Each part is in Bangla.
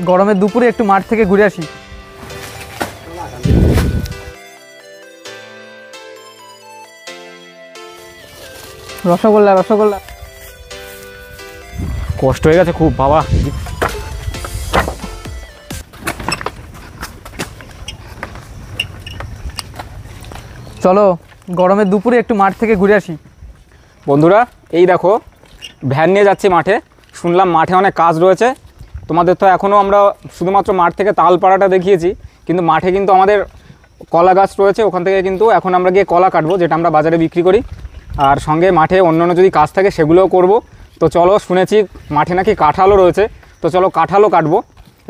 গরমের দুপুরে একটু মাঠ থেকে ঘুরে আসি। রসগোল্লা রসগোল্লা। কষ্ট হয়ে গেছে খুব বাবা। চলো গরমের দুপুরে একটু মাঠ থেকে ঘুরে আসি। বন্ধুরা এই দেখো ভ্যান নিয়ে যাচ্ছি মাঠে। শুনলাম মাঠে অনেক কাজ রয়েছে। তোমাদের তো এখনও আমরা শুধুমাত্র মাঠ থেকে তালপাড়াটা দেখিয়েছি, কিন্তু মাঠে কিন্তু আমাদের কলা গাছ রয়েছে। ওখান থেকে কিন্তু এখন আমরা গিয়ে কলা কাটবো, যেটা আমরা বাজারে বিক্রি করি। আর সঙ্গে মাঠে অন্যান্য যদি কাজ থাকে সেগুলোও করব। তো চলো, শুনেছি মাঠে নাকি কাঁঠালও রয়েছে, তো চলো কাঁঠালও কাটবো।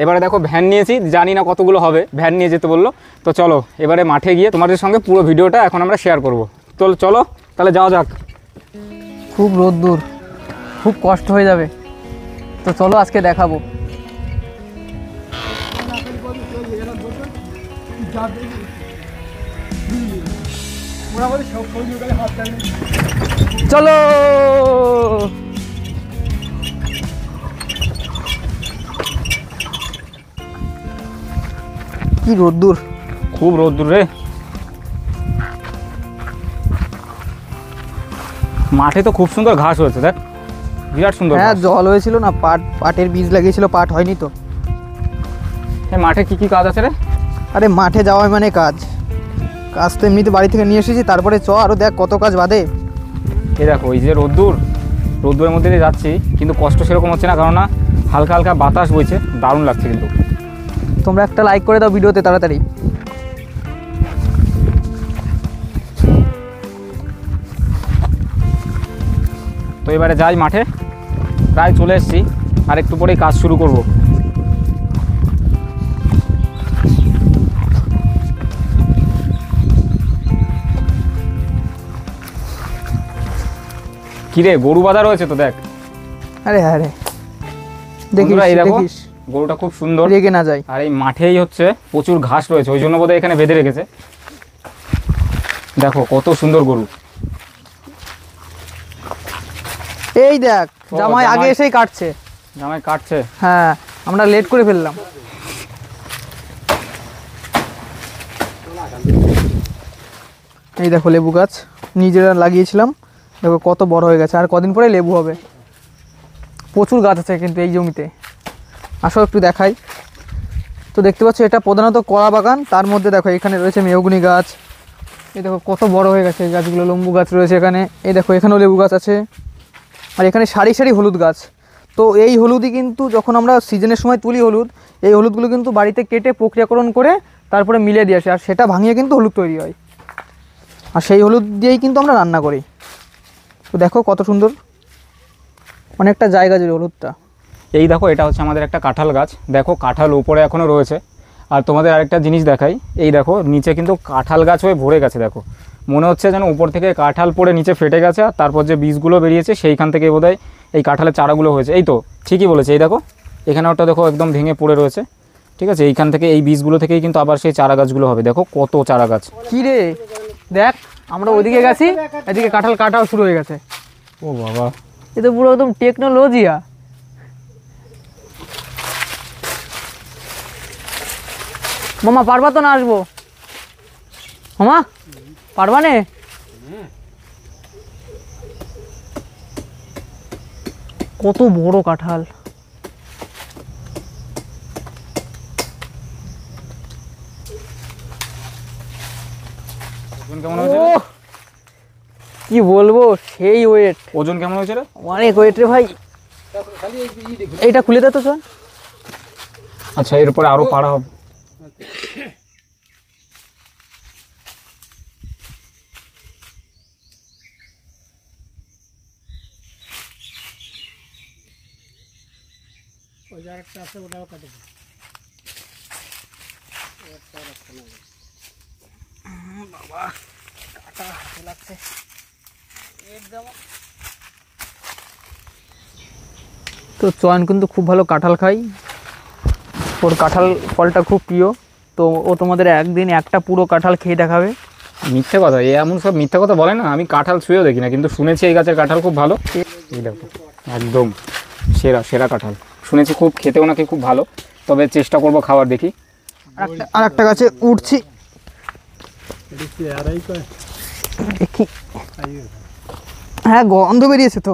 এবারে দেখো ভ্যান নিয়েছি, জানি না কতগুলো হবে, ভ্যান নিয়ে যেতে বললো। তো চলো এবারে মাঠে গিয়ে তোমাদের সঙ্গে পুরো ভিডিওটা এখন আমরা শেয়ার করব। তো চলো তাহলে যাওয়া যাক। খুব রোদ্দুর, খুব কষ্ট হয়ে যাবে, তো চলো আজকে দেখাবো। চলো কি রোদ্দুর, খুব রোদ্দুর রে। মাঠে তো খুব সুন্দর ঘাস হয়েছে, দেখ বিরাট সুন্দর। হ্যাঁ জল হয়েছিল না, পাটের বীজ লাগিয়েছিল, পাট হয়নি তো। মাঠে কি কি কাজ আছে রে? আরে মাঠে যাওয়াই মানে কাজ, কাজ তো এমনিতে বাড়ি থেকে নিয়ে এসেছি, তারপরে আরও দেখ কত কাজ বাদে। এই দেখো এই যে রোদ্দুরের মধ্যে দিয়ে যাচ্ছি, কিন্তু কষ্ট সেরকম হচ্ছে না, কারণ না হালকা হালকা বাতাস বইছে, দারুণ লাগছে। কিন্তু তোমরা একটা লাইক করে দাও ভিডিওতে তাড়াতাড়ি। তো এবারে যাই মাঠে, প্রায় চলে এসেছি, আর একটু পরেই কাজ শুরু করব। কিরে গরু বাঁধা রয়েছে তো, দেখ। আরে হ্যাঁ রে, দেখিস এই দেখো গরুটা খুব সুন্দর, রেগে না যায়। আর এই মাঠেই হচ্ছে প্রচুর ঘাস রয়েছে, ওই জন্য বোধহয় এখানে বেঁধে রেখেছে। দেখো কত সুন্দর গরু। এই দেখ জামাই আগে এসেই কাটছে। জামাই কাটছে? হ্যাঁ আমরা লেট করে ফেললাম। এই দেখো লেবু গাছ নিজেরা লাগিয়েছিলাম, দেখো কত বড় হয়ে গেছে, আর কদিন পরে লেবু হবে। প্রচুর গাছ আছে কিন্তু এই জমিতে, আসো একটু দেখাই। তো দেখতে পাচ্ছ এটা প্রধানত কলা বাগান, তার মধ্যে দেখো এখানে রয়েছে মেহগনি গাছ। এই দেখো কত বড় হয়ে গেছে এই গাছগুলো, লেবু গাছ রয়েছে এখানে। এই দেখো এখানেও লেবু গাছ আছে, আর এখানে সারি সারি হলুদ গাছ। তো এই হলুদই কিন্তু যখন আমরা সিজনের সময় তুলি হলুদ, এই হলুদগুলো কিন্তু বাড়িতে কেটে প্রক্রিয়াকরণ করে তারপরে মিলে দিয়ে আসে, আর সেটা ভাঙিয়ে কিন্তু হলুদ তৈরি হয়, আর সেই হলুদ দিয়েই কিন্তু আমরা রান্না করি। তো দেখো কত সুন্দর, অনেকটা জায়গা জুড়ে হলুদটা। এই দেখো এটা হচ্ছে আমাদের একটা কাঁঠাল গাছ, দেখো কাঁঠাল উপরে এখনও রয়েছে। আর তোমাদের আরেকটা জিনিস দেখাই, এই দেখো নিচে কিন্তু কাঁঠাল গাছ হয়ে ভরে গেছে। দেখো মনে হচ্ছে যেন উপর থেকে কাঁঠাল পড়ে নিচে ফেটে গেছে, আর তারপর যে বীজগুলো বেরিয়েছে সেইখান থেকে বোধহয় এই কাঁঠালের চারাগুলো হয়েছে। এই তো ঠিকই বলেছে, এই দেখো এখানে ওটা দেখো একদম ভেঙে পড়ে রয়েছে। ঠিক আছে, এইখান থেকে এই বীজগুলো থেকেই কিন্তু আবার সেই চারা গাছগুলো হবে। দেখো কত চারা গাছ। কী রে দেখ, আমরা ওইদিকে গেছি, এদিকে কাঁঠাল কাটাও শুরু হয়ে গেছে। ও বাবা, এ তো পুরো একদম টেকনোলজিয়া। মামা পারবা তো না আসবো? মামা পারবা নে? কত বড় কাঁঠাল। ওজন কেমন হয়েছে? কি বলবো, সেই ওয়েট। ওজন কেমন হয়েছে রে? অনেক ওয়েট রে ভাই। এইটা খুলে দে তো চল। আচ্ছা এরপরে আরো পাড়া হবে। বাবা কাটা হাতে লাগছে। তো চয়ন কিন্তু খুব ভালো কাঁঠাল খাই, ওর কাঁঠাল ফলটা খুব প্রিয়। তো ও তোমাদের একদিন একটা পুরো কাঁঠাল খেয়ে দেখাবে। মিথ্যে কথা, এমন সব মিথ্যা কথা বলে না। আমি কাঁঠাল ছুঁয়েও দেখি না, কিন্তু শুনেছি এই গাছের কাঁঠাল খুব ভালো। এই দেখো একদম সেরা সেরা কাঁঠাল, শুনেছি খুব খেতেও নাকি খুব ভালো। তবে চেষ্টা করব খাবার, দেখি। আর একটা গাছে উঠছি, দেখি। হ্যাঁ, গন্ধ বেরিয়েছে তো।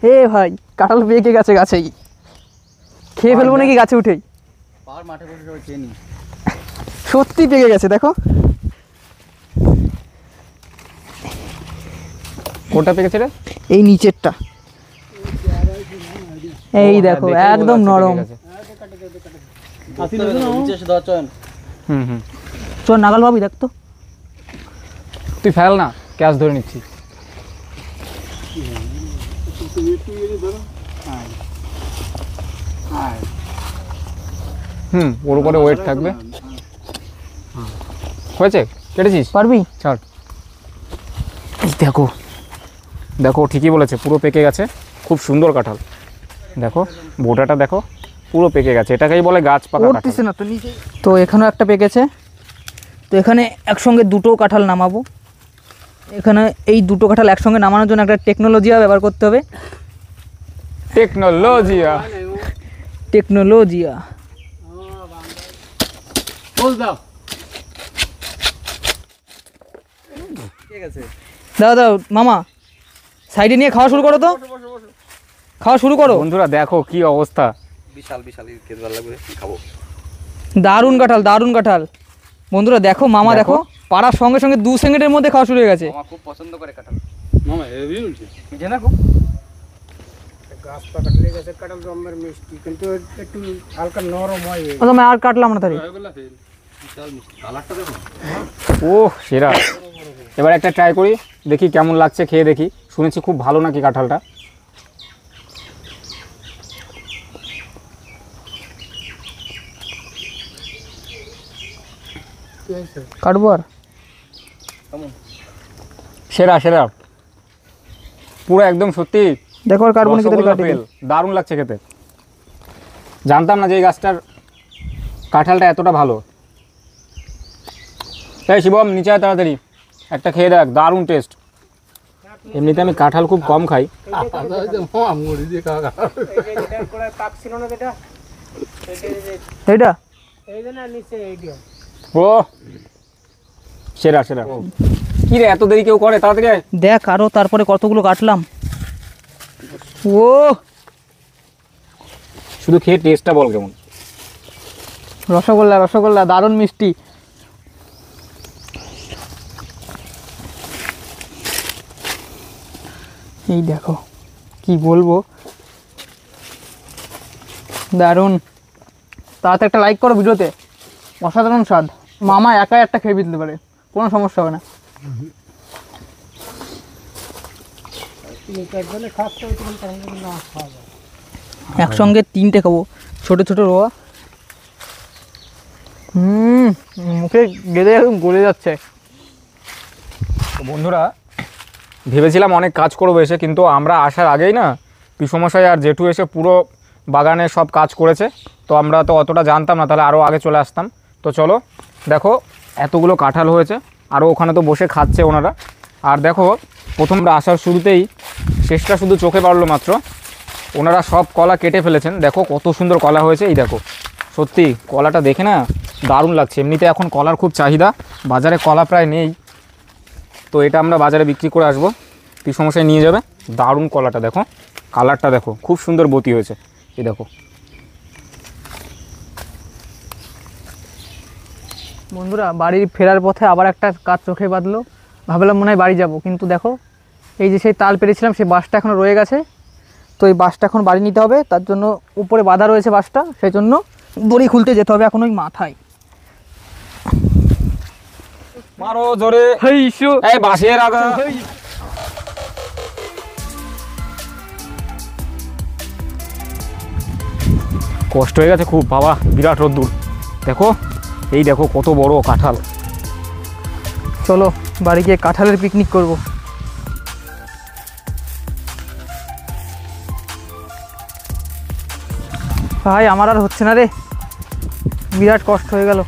হে ভাই, কাঁঠাল পেকে গেছে গাছেই, খেয়ে ফেলবো নাকি গাছে উঠেই? সত্যি পেকে গেছে, দেখো। কোনটা পেকেছে রে? এই নিচেরটা, এই দেখো, দেখেই একদম বোঝা যাচ্ছে নরম। পেকে গেছে। হুম হুম, চল নাগাল ভাবি, দেখ তো। তুই ফেল না, ক্যাচ ধরে নিচ্ছি। ওর উপরে ওয়েট থাকবে। হয়েছে, কেটেছিস? পারবি? ছাড়। এই দেখো, দেখো ঠিকই বলেছে, পুরো পেকে গেছে। খুব সুন্দর কাঁঠাল, দেখো বোটাটা দেখো, পুরো পেকে গেছে। এটাকেই বলে গাছ পাকা উঠতেছে কাঁঠাল। না তো নিচে। তো এখানেও একটা পেকেছে, তো এখানে একসঙ্গে দুটো কাঁঠাল নামাবো। এখানে এই দুটো কাঁঠাল একসঙ্গে নামানোর জন্য একটা টেকনোলজিয়া ব্যবহার করতে হবে। টেকনোলজিয়া। টেকনোলজিয়া। দাও দাও মামা, সাইডে নিয়ে খাওয়া শুরু করো তো, খাওয়া শুরু করো। বন্ধুরা দেখো কি অবস্থা, দারুণ কাঁঠাল, দারুণ কাঁঠাল। বন্ধুরা দেখো, মামা দেখো, পাড়ার সঙ্গে সঙ্গে 2 সেকেন্ডের মধ্যে খাওয়া শুরু হয়ে গেছে। মামা খুব পছন্দ করে কাঁঠাল। মামা হেভি উঠছে। বুঝে না খুব গাছ পাকালে গাছের কাঁঠাল তো আমার মিষ্টি, কিন্তু একটু হালকা নরম হয়। ও তো আর কাটলাম না তারি। এগুলা ফেল বিশাল মিষ্টি। কালারটা দেখো। ও সেরা। এবার একটা ট্রাই করি, দেখি কেমন লাগছে, খেয়ে দেখি। শুনেছি খুব ভালো নাকি কাঁঠালটা। কাটবো আর? সেরা সেরা, পুরো একদম সত্যি দেখো আর কাটবো নাকি তারি, রসগোল্লা কাটি। ফেল। দারুণ লাগছে খেতে। জানতাম না যে এই গাছটার কাঁঠালটা এতটা ভালো। তাই শিবম, নিচে আয় তাড়াতাড়ি, একটা খেয়ে দেখ, দারুণ টেস্ট। এমনিতে আমি কাঁঠাল খুব কম খাই। মুড়ি দিয়ে খাওয়া। এইটা ও সেরা সেরা। কি রে, এত দেরি কেউ করে? তাড়াতাড়ি আয়। দেখ আরো, তারপরে কতগুলো কাটলাম। ও শুধু খেয়ে টেস্টটা বল কেমন। রসগোল্লা, রসগোল্লা দারুণ মিষ্টি। এই দেখো, কি বলবো, দারুণ। তাতে একটা লাইক করো ভিডিওতে, অসাধারণ স্বাদ। মামা একাই একটা খেয়ে দিতে পারে, কোনো সমস্যা হবে না। একসঙ্গে 3টে খাবো, ছোট ছোট রোয়া। মুখে গেলে একদম গলে যাচ্ছে। তো বন্ধুরা, ভেবেছিলাম অনেক কাজ করবো এসে, কিন্তু আমরা আসার আগেই না পিসমশাই আর জেঠু এসে পুরো বাগানে সব কাজ করেছে। তো আমরা তো অতটা জানতাম না, তাহলে আরও আগে চলে আসতাম। তো চলো দেখো, এতগুলো কাঁঠাল হয়েছে, আরও ওখানে তো বসে খাচ্ছে ওনারা। আর দেখো, প্রথম আসার শুরুতেই শেষটা শুধু চোখে পড়লো মাত্র, ওনারা সব কলা কেটে ফেলেছেন। দেখো কত সুন্দর কলা হয়েছে। এই দেখো, সত্যি কলাটা দেখে না দারুণ লাগছে। এমনিতে এখন কলার খুব চাহিদা, বাজারে কলা প্রায় নেই। তো এটা আমরা বাজারে বিক্রি করে আসবো, পিসমশাই নিয়ে যাবে। দারুণ কলাটা দেখো, কালারটা দেখো, খুব সুন্দর বতি হয়েছে। এই দেখো বন্ধুরা, বাড়ি ফেরার পথে আবার একটা কাজ চোখে বাঁধলো। ভাবলাম মনে হয় বাড়ি যাব, কিন্তু দেখো এই যে সেই তাল পেরেছিলাম, সেই বাঁশটা এখনও রয়ে গেছে। তো এই বাঁশটা এখন বাড়ি নিতে হবে, তার জন্য উপরে বাঁধা রয়েছে বাঁশটা, সেই জন্য দড়ি খুলতে যেতে হবে এখন ওই মাথায়। মারো জোরে, এই বাঁশের আগা। কষ্ট হয়ে গেছে খুব বাবা, বিরাট রোদ্দুর। দেখো, এই দেখো কত বড় কাঁঠাল। চলো বাড়ি গিয়ে কাঁঠালের পিকনিক করব। ভাই আমার আর হচ্ছে না রে, বিরাট কষ্ট হয়ে গেল।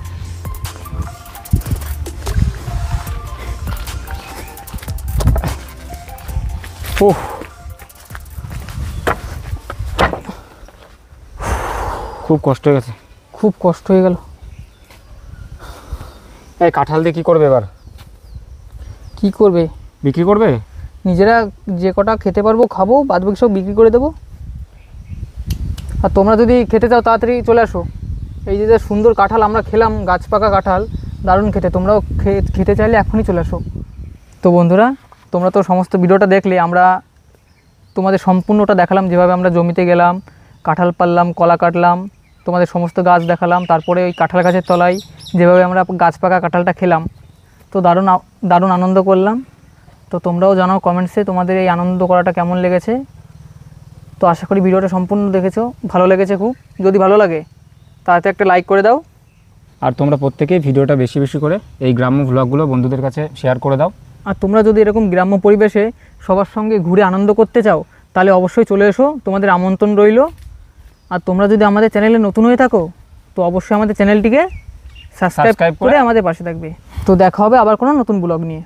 ওহ, খুব কষ্ট হয়ে গেছে। খুব কষ্ট হয়ে গেল। এই কাঁঠাল দিয়ে কী করবে এবার? কি করবে? বিক্রি করবে? নিজেরা যে কটা খেতে পারবো খাবো, বাদ বাকি সব বিক্রি করে দেবো। আর তোমরা যদি খেতে চাও তাড়াতাড়ি চলে আসো। এই যে সুন্দর কাঁঠাল আমরা খেলাম, গাছ পাকা কাঁঠাল, দারুণ খেতে। তোমরাও খেতে চাইলে এখনই চলে আসো। তো বন্ধুরা, তোমরা তো সমস্ত ভিডিওটা দেখলে, আমরা তোমাদের সম্পূর্ণটা দেখালাম, যেভাবে আমরা জমিতে গেলাম, কাঁঠাল পারলাম, কলা কাটলাম, তোমাদের সমস্ত গাছ দেখালাম, তারপরে ওই কাঁঠাল গাছের তলায় যেভাবে আমরা গাছ পাকা কাঁঠালটা খেলাম। তো দারুণ আনন্দ করলাম। তো তোমরাও জানাও কমেন্টসে তোমাদের এই আনন্দ করাটা কেমন লেগেছে। তো আশা করি ভিডিওটা সম্পূর্ণ দেখেছো, ভালো লেগেছে খুব। যদি ভালো লাগে তাতে একটা লাইক করে দাও। আর তোমরা প্রত্যেকেই ভিডিওটা বেশি বেশি করে এই গ্রাম্য ভ্লগগুলো বন্ধুদের কাছে শেয়ার করে দাও। আর তোমরা যদি এরকম গ্রাম্য পরিবেশে সবার সঙ্গে ঘুরে আনন্দ করতে চাও, তাহলে অবশ্যই চলে এসো, তোমাদের আমন্ত্রণ রইল। আর তোমরা যদি আমাদের চ্যানেলে নতুন হয়ে থাকো, তো অবশ্যই আমাদের চ্যানেলটিকে সাবস্ক্রাইব করে আমাদের পাশে থাকবে। তো দেখা হবে আবার কোনো নতুন ব্লগ নিয়ে।